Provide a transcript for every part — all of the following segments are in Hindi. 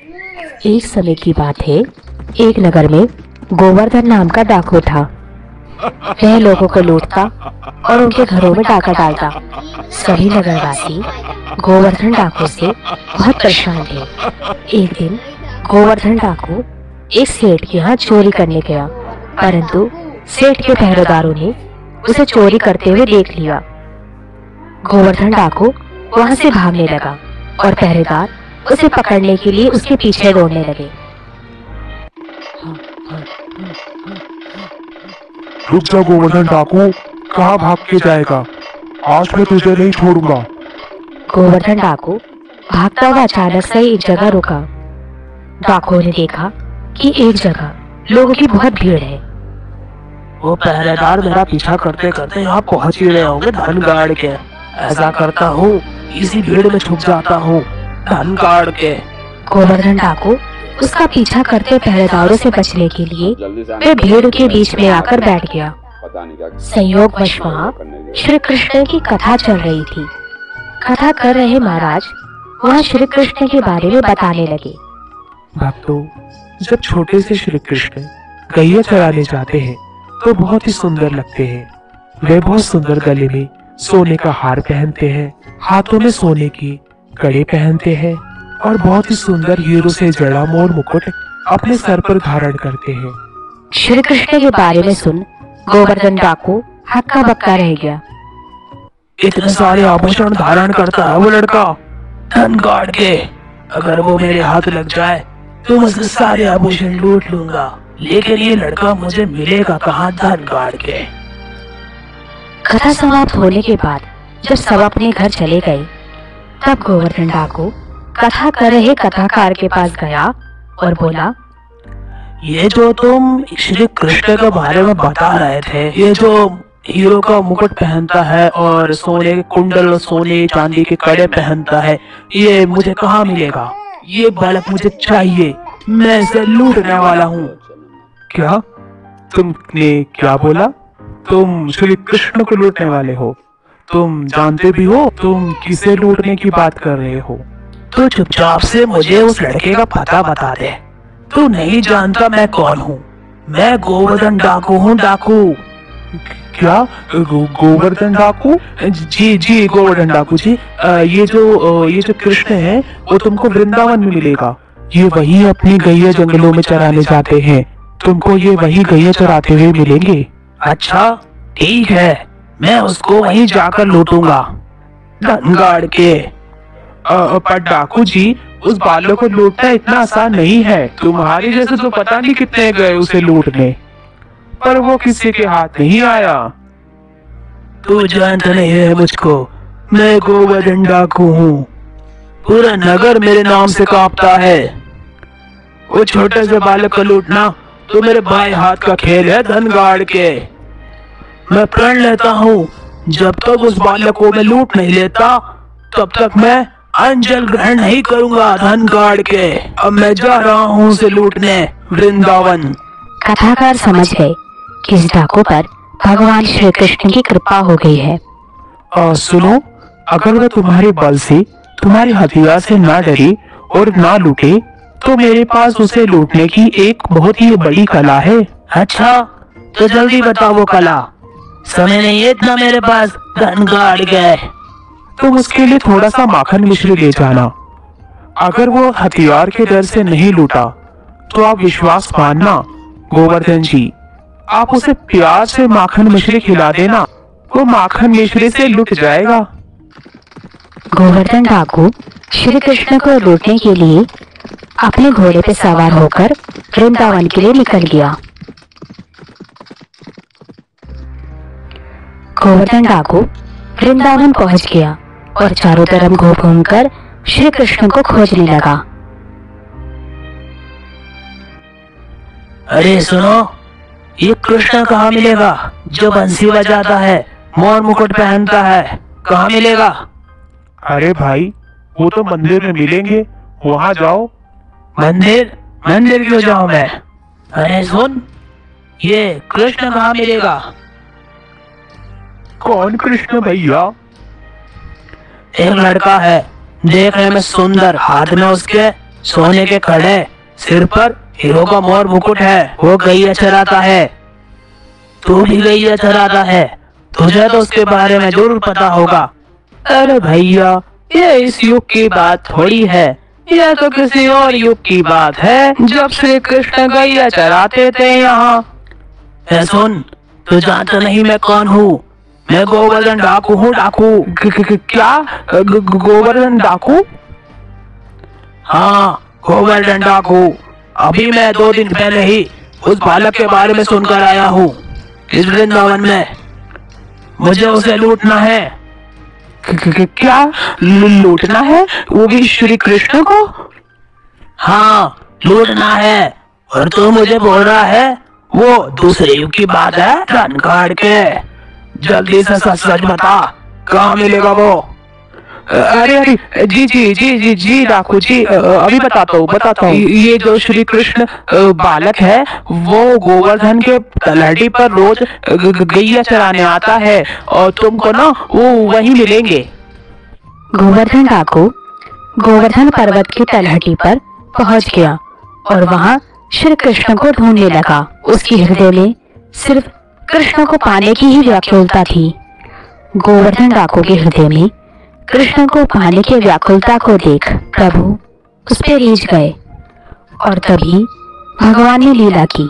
एक समय की बात है, एक नगर में गोवर्धन नाम का डाकू था। वह लोगों को लूटता और उनके घरों में डाका डालता। सभी नगरवासी गोवर्धन डाकू से बहुत परेशान थे। एक दिन गोवर्धन डाकू एक सेठ के यहाँ चोरी करने गया, परंतु सेठ के पहरेदारों ने उसे चोरी करते हुए देख लिया। गोवर्धन डाकू वहां से भागने लगा और पहरेदार उसे पकड़ने के लिए उसके पीछे दौड़ने लगे। रुक जा गोवर्धन डाकू, कहाँ भाग के जाएगा? आज मैं तुझे नहीं छोड़ूंगा। गोवर्धन डाकू भागता हुआ अचानक से एक जगह रुका। डाकुओं ने देखा कि एक जगह लोगों की बहुत भीड़ है। वो पहरेदार मेरा पीछा करते करते यहाँ पहुंच ही रहे होंगे धन गाड़ के। ऐसा करता हूँ, इसी भीड़ में छुप जाता हूँ धन गाड़ के। गोवर्धन डाकू उसका पीछा करते पहरेदारों से बचने के लिए वे भीड़ के बीच में आकर बैठ गया। संयोगवश वहाँ श्री कृष्ण की कथा चल रही थी। कथा कर रहे महाराज वहाँ श्री कृष्ण के बारे में बताने लगे। भक्तों, जब छोटे से श्री कृष्ण गैया चराने जाते हैं तो बहुत ही सुंदर लगते हैं। वे बहुत सुंदर गले में सोने का हार पहनते हैं, हाथों में सोने की कड़े पहनते हैं और बहुत ही सुंदर हीरो से जड़ा मोर मुकुट अपने सर पर धारण करते हैं। श्री कृष्ण के बारे में सुन गोवर्धन डाकू हक्का बक्का रह गया। इतने सारे आभूषण धारण करता है वो लड़का धन गाड़ के। अगर वो मेरे हाथ लग जाए तो मुझसे सारे आभूषण लूट लूंगा, लेकिन ये लड़का मुझे मिलेगा कहाँ धन गाड़ के। कथा समाप्त होने के बाद जब सब अपने घर चले गए, तब गोवर्धन डाकू कथा कर रहे कथाकार के पास गया और बोला, ये जो तुम श्री कृष्ण के बारे में बता रहे थे, ये जो हीरो का मुकुट पहनता है और सोने के कुंडल और सोने चांदी के कड़े पहनता है, ये मुझे कहाँ मिलेगा? ये बालक मुझे चाहिए, मैं इसे लूटने वाला हूँ। क्या? तुमने क्या बोला? तुम श्री कृष्ण को लूटने वाले हो? तुम जानते भी हो तुम किसे लूटने की बात कर रहे हो? तो चुपचाप से मुझे उस लड़के का पता बता दे। तू नहीं जानता मैं कौन हूँ? मैं गोवर्धन डाकू हूँ, डाकू। क्या? गोवर्धन डाकू? जी जी गोवर्धन डाकू जी, ये जो कृष्ण है वो तुमको वृंदावन में मिलेगा। ये वही अपनी गैया जंगलों में चराने जाते हैं, तुमको ये वही गैया चराते हुए मिलेंगे। अच्छा ठीक है, मैं उसको वहीं जाकर लूटूंगा धन गाड़ के। पर डाकू जी, उस बालक को लूटना इतना आसान नहीं है। तुम्हारे जैसे तो पता नहीं कितने गए उसे लूटने, पर वो किसी के हाथ नहीं आया। तू जानता नहीं है मुझको, मैं गोवर्धन डाकू हूँ। पूरा नगर मेरे नाम से कांपता है। वो छोटे से बालक को लूटना तो मेरे बाएं हाथ का खेल है धन गाड़ के। मैं प्रण लेता हूँ, जब तक उस बालक को मैं लूट नहीं लेता तब तक मैं अंजल ग्रहण नहीं करूंगा धन गाड़ के। अब मैं जा रहा हूँ उसे लूटने वृंदावन। कथाकार समझ गए कि इस डाकू पर भगवान श्री कृष्ण की कृपा हो गई है। सुनो, अगर वह तुम्हारे बल से, तुम्हारे हथियार से ना डरे और ना लूटे तो मेरे पास उसे लूटने की एक बहुत ही बड़ी कला है। अच्छा, तो जल्दी बताओ वो कला। समय नहीं है इतना मेरे पास धन गाड़ गए। तुम उसके लिए थोड़ा सा माखन मिश्री ले जाना। अगर वो हथियार के डर से नहीं लूटा तो आप विश्वास मानना गोवर्धन जी, आप उसे प्यार से माखन मिश्री खिला देना, वो माखन मिश्री से लुट जाएगा। गोवर्धन डाकू श्री कृष्ण को लूटने के लिए अपने घोड़े पे सवार होकर वृंदावन के लिए निकल गया। गोवर्धन डाकू वृंदावन पहुंच गया और चारों तरफ घूम घूमकर श्री कृष्ण को खोजने लगा। अरे सुनो, ये कृष्ण कहाँ मिलेगा जो बंसी बजाता है, मोर मुकुट पहनता है? कहाँ मिलेगा? अरे भाई, वो तो मंदिर में मिलेंगे, वहां जाओ। मंदिर? मंदिर क्यों जाऊं मैं? अरे सुन, ये कृष्ण कहाँ मिलेगा? कौन कृष्ण भैया? एक लड़का है, देखने में सुंदर, हाथ में उसके सोने के खड़े, सिर पर हीरो का मोर मुकुट है। वो गैया चराता है। तू भी गैया चराता है, तुझे तो उसके बारे में जरूर पता होगा। अरे भैया, ये इस युग की बात थोड़ी है, यह तो किसी और युग की बात है, जब श्री कृष्ण गैया चराते थे यहाँ। सुन, तू जानता नहीं मैं कौन हूँ? मैं गोवर्धन डाकू हूँ। डाकू? क्या? गोवर्धन डाकू? हाँ, गोवर्धन डाकू। अभी मैं 2 दिन पहले ही उस बालक के बारे में सुनकर आया हूँ। इस वृंदावन में मुझे उसे लूटना है। क्या? लूटना है? वो भी श्री कृष्ण को? हाँ, लूटना है। और तू मुझे बोल रहा है वो दूसरे युग की बात है? धन काट के जल्दी से सच सच बता, कहाँ मिलेगा वो? अरे अरे जी जी जी जी जी डाकू जी, अभी बताता हूँ। ये जो श्री कृष्ण बालक है वो गोवर्धन के तलहटी पर रोज गैया चराने आता है और तुमको ना वो वहीं मिलेंगे। गोवर्धन डाकू गोवर्धन पर्वत की तलहटी पर पहुंच गया और वहां श्री कृष्ण को ढूंढने लगा। उसके हृदय में सिर्फ कृष्ण को पाने की ही व्याकुलता थी। गोवर्धन डाकू के हृदय में कृष्ण को पाने की व्याकुलता को देख प्रभु उस पे रीझ गए और तभी भगवान ने लीला की।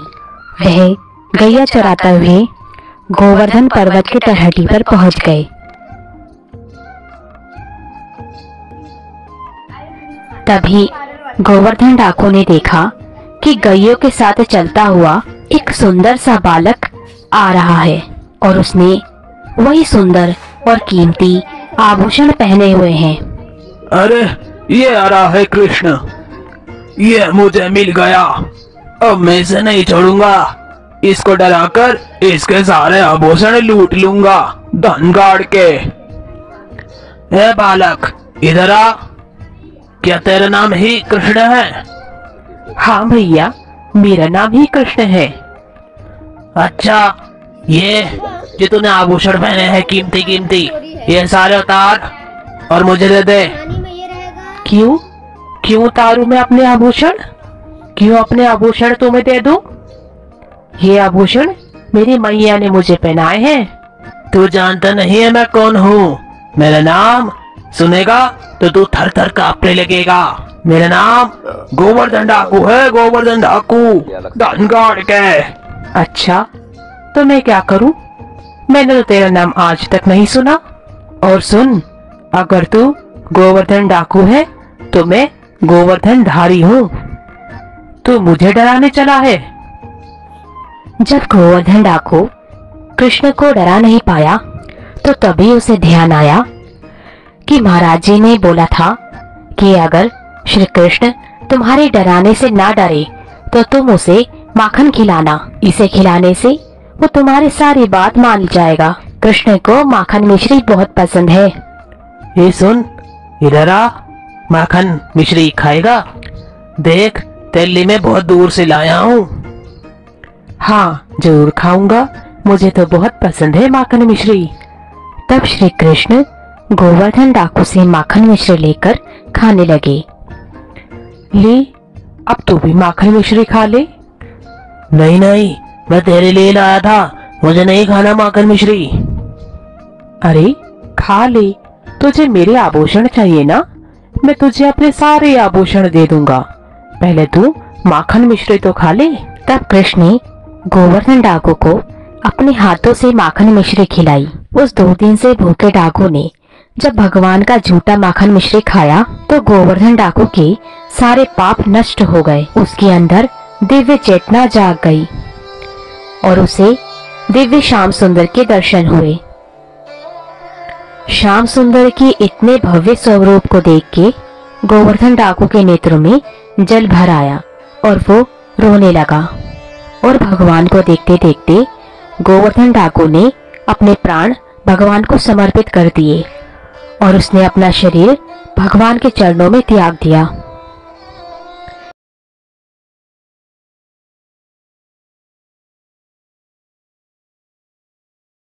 वह गैया चराते हुए गोवर्धन पर्वत की तलहटी पर पहुंच गए। तभी गोवर्धन डाकू ने देखा कि गैयों के साथ चलता हुआ एक सुंदर सा बालक आ रहा है और उसने वही सुंदर और कीमती आभूषण पहने हुए हैं। अरे, ये आ रहा है कृष्ण, ये मुझे मिल गया। अब मैं इसे नहीं छोड़ूंगा। इसको डराकर इसके सारे आभूषण लूट लूंगा धन गाड़ के। ए बालक, इधर आ। क्या तेरा नाम ही कृष्ण है? हाँ भैया, मेरा नाम ही कृष्ण है। अच्छा, ये तूने आभूषण पहने हैं कीमती कीमती, ये सारे उतार और मुझे दे दे। क्यों क्यों उतारूं मैं अपने आभूषण? क्यों अपने आभूषण तुम्हें दे दूं? ये आभूषण मेरी मैया ने मुझे पहनाए हैं। तू जानता नहीं है मैं कौन हूँ? मेरा नाम सुनेगा तो तू थर थर कांपने लगेगा। मेरा नाम गोवर्धन डाकू है, गोवर्धन डाकू धन गाड़ के। अच्छा, तो मैं क्या करूं? मैंने तो तेरा नाम आज तक नहीं सुना। और सुन, अगर तू गोवर्धन डाकू है तो मैं गोवर्धन धारी हूँ। तू मुझे डराने चला है। जब गोवर्धन डाकू कृष्ण को डरा नहीं पाया तो तभी उसे ध्यान आया कि महाराज जी ने बोला था कि अगर श्री कृष्ण तुम्हारे डराने से ना डरे तो तुम उसे माखन खिलाना। इसे खिलाने से वो तुम्हारी सारी बात मान जाएगा। कृष्ण को माखन मिश्री बहुत पसंद है। ये सुन, इधर आ। माखन मिश्री खाएगा? देख, दिल्ली में बहुत दूर से लाया हूँ। हाँ, जरूर खाऊंगा। मुझे तो बहुत पसंद है माखन मिश्री। तब श्री कृष्ण गोवर्धन डाकू से माखन मिश्री लेकर खाने लगे। ले, अब तू भी माखन मिश्री खा ले। नहीं नहीं, मैं तेरे लिए लाया था, मुझे नहीं खाना माखन मिश्री। अरे खा ले, तुझे मेरे आभूषण चाहिए ना? मैं तुझे अपने सारे आभूषण दे दूंगा। पहले तू माखन मिश्री तो खा ले। तब कृष्ण ने गोवर्धन डाकू को अपने हाथों से माखन मिश्री खिलाई। उस 2 दिन से भूखे डाकू ने जब भगवान का झूठा माखन मिश्री खाया तो गोवर्धन डाकू के सारे पाप नष्ट हो गए। उसके अंदर दिव्य चेतना जाग गई और उसे दिव्य श्याम सुंदर के दर्शन हुए। श्याम सुंदर के इतने भव्य स्वरूप को देख के गोवर्धन डाकू के नेत्रों में जल भर आया और वो रोने लगा। और भगवान को देखते देखते गोवर्धन डाकू ने अपने प्राण भगवान को समर्पित कर दिए और उसने अपना शरीर भगवान के चरणों में त्याग दिया।